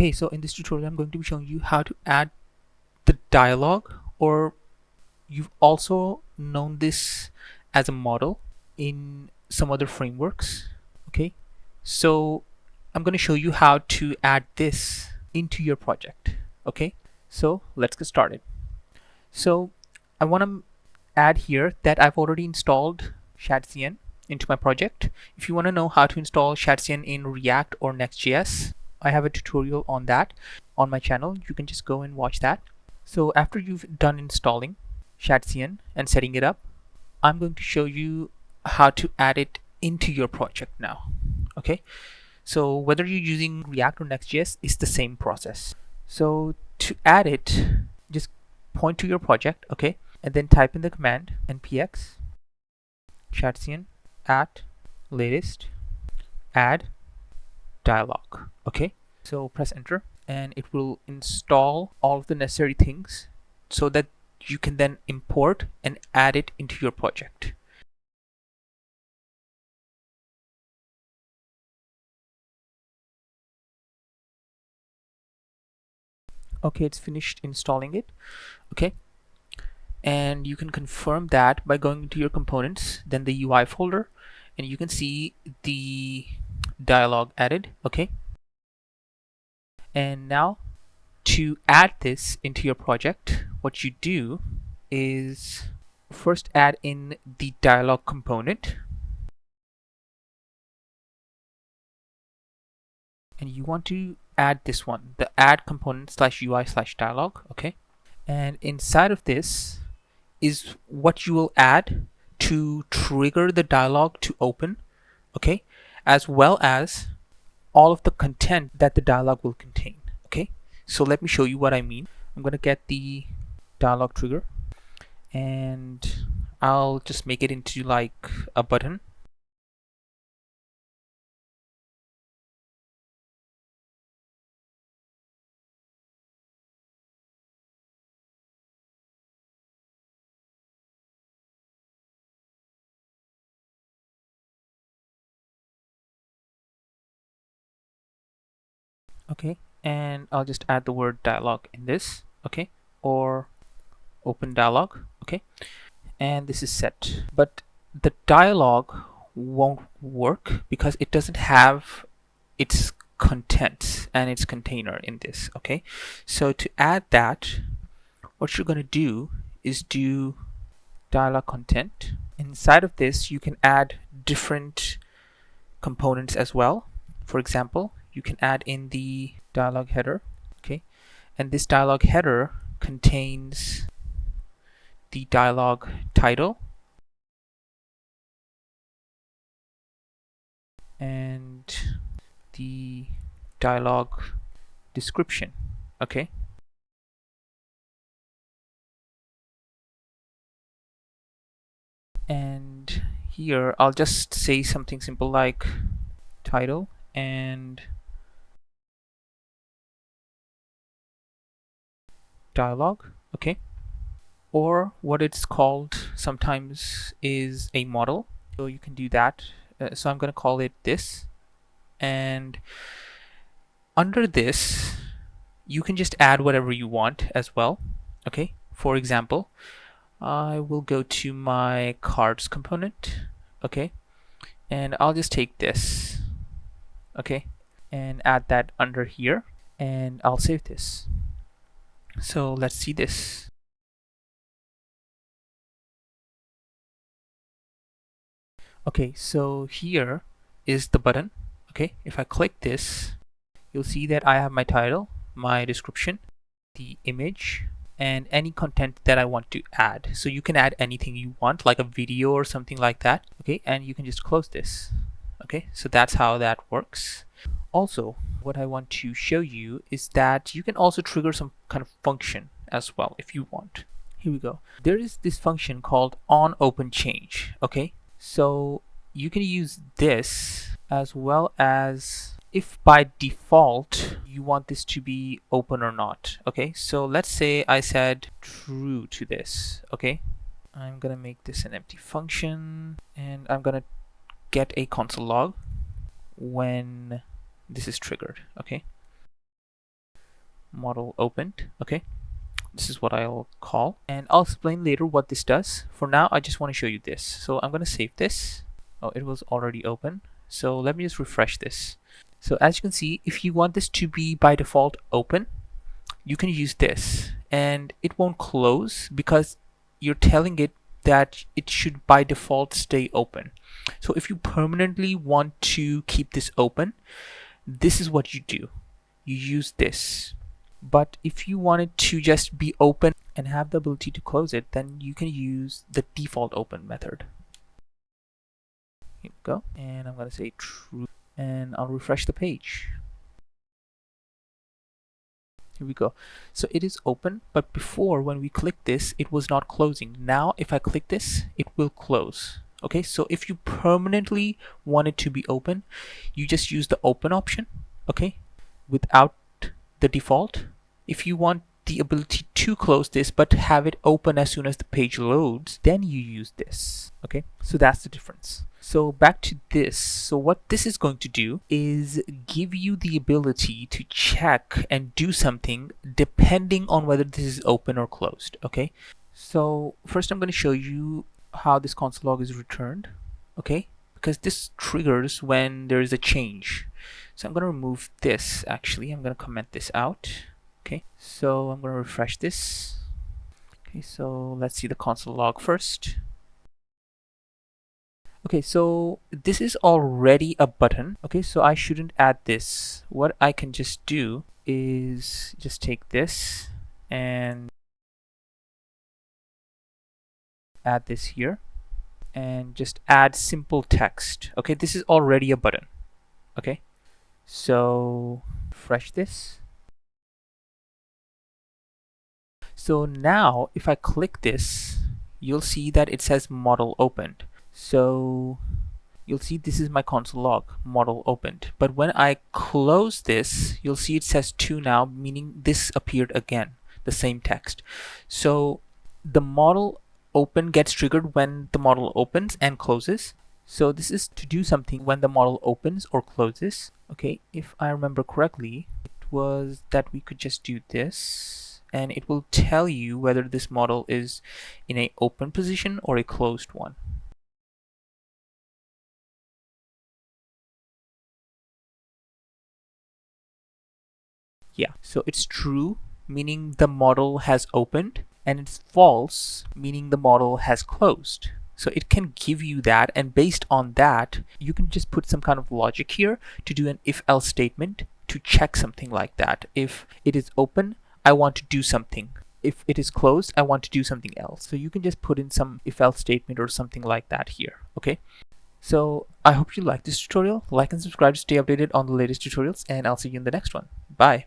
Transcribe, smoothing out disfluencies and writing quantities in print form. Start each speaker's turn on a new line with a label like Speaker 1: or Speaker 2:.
Speaker 1: Okay, so in this tutorial I'm going to be showing you how to add the dialog, or you've also known this as a model in some other frameworks. Okay, so I'm going to show you how to add this into your project. Okay, so let's get started. So I want to add here that I've already installed Shadcn into my project. If you want to know how to install Shadcn in React or Next.js, I have a tutorial on that on my channel. You can just go and watch that. So after you've done installing Shadcn and setting it up, I'm going to show you how to add it into your project now. Okay, so whether you're using React or Next.js, it's the same process. So to add it, just point to your project, okay, and then type in the command npx shadcn at latest add dialog. Okay, so press enter and it will install all of the necessary things so that you can then import and add it into your project. Okay, it's finished installing it. Okay, and you can confirm that by going into your components, then the UI folder, and you can see the dialog added. Okay, and now to add this into your project, what you do is first add in the dialog component, and you want to add this one, the add component / UI / dialog. Okay, and inside of this is what you will add to trigger the dialog to open, okay, as well as all of the content that the dialog will contain. Okay, so let me show you what I mean. I'm going to get the dialog trigger and I'll just make it into like a button. Okay, and I'll just add the word dialog in this. Okay, or open dialog. Okay, and this is set, but the dialog won't work because it doesn't have its contents and its container in this. Okay, so to add that, what you're going to do is do dialog content. Inside of this you can add different components as well. For example, you can add in the dialog header. Okay, and this dialog header contains the dialog title and the dialog description. Okay, and here I'll just say something simple like title and dialog. Okay, or what it's called sometimes is a model, so you can do that. So I'm going to call it this, and under this you can just add whatever you want as well. Okay, for example, I will go to my cards component. Okay, and I'll just take this. Okay, and add that under here, and I'll save this. So let's see this. Okay, so here is the button. Okay, if I click this, you'll see that I have my title, my description, the image, and any content that I want to add. So you can add anything you want, like a video or something like that. Okay, and you can just close this. Okay, so that's how that works. Also, what I want to show you is that you can also trigger some kind of function as well if you want. Here we go. There is this function called onOpenChange. Okay, so you can use this as well as if by default you want this to be open or not. Okay, so let's say I said true to this. Okay, I'm gonna make this an empty function and I'm gonna get a console log when this is triggered. Okay, model opened. Okay, this is what I'll call, and I'll explain later what this does. For now, I just want to show you this. So I'm going to save this. Oh, it was already open. So let me just refresh this. So as you can see, if you want this to be by default open, you can use this, and it won't close because you're telling it that it should by default stay open. So if you permanently want to keep this open, this is what you do. You use this. But if you want it to just be open and have the ability to close it, then you can use the default open method. Here we go. And I'm going to say true, and I'll refresh the page. Here we go. So it is open, but before, when we click this, it was not closing. Now if I click this, it will close. Okay, so if you permanently want it to be open, you just use the open option, okay, without the default. If you want the ability to close this but have it open as soon as the page loads, then you use this. Okay, so that's the difference. So back to this. So what this is going to do is give you the ability to check and do something depending on whether this is open or closed. Okay, so first I'm going to show you how this console log is returned. Okay, because this triggers when there is a change. So I'm going to remove this. Actually, I'm going to comment this out. Okay, so I'm going to refresh this. Okay, so let's see the console log first. Okay, so this is already a button. Okay, so I shouldn't add this. What I can just do is just take this and add this here and just add simple text. Okay, this is already a button. Okay, so refresh this. So now if I click this, you'll see that it says model opened. So you'll see this is my console log, model opened. But when I close this, you'll see it says 2 now, meaning this appeared again, the same text. So the model open gets triggered when the model opens and closes. So this is to do something when the model opens or closes. Okay, if I remember correctly, it was that we could just do this, and it will tell you whether this model is in a open position or a closed one. Yeah, so it's true, meaning the model has opened, and it's false, meaning the model has closed. So it can give you that, and based on that, you can just put some kind of logic here to do an if-else statement to check something like that. If it is open, I want to do something. If it is closed, I want to do something else. So you can just put in some if-else statement or something like that here. Okay. So I hope you liked this tutorial. Like and subscribe to stay updated on the latest tutorials, and I'll see you in the next one. Bye.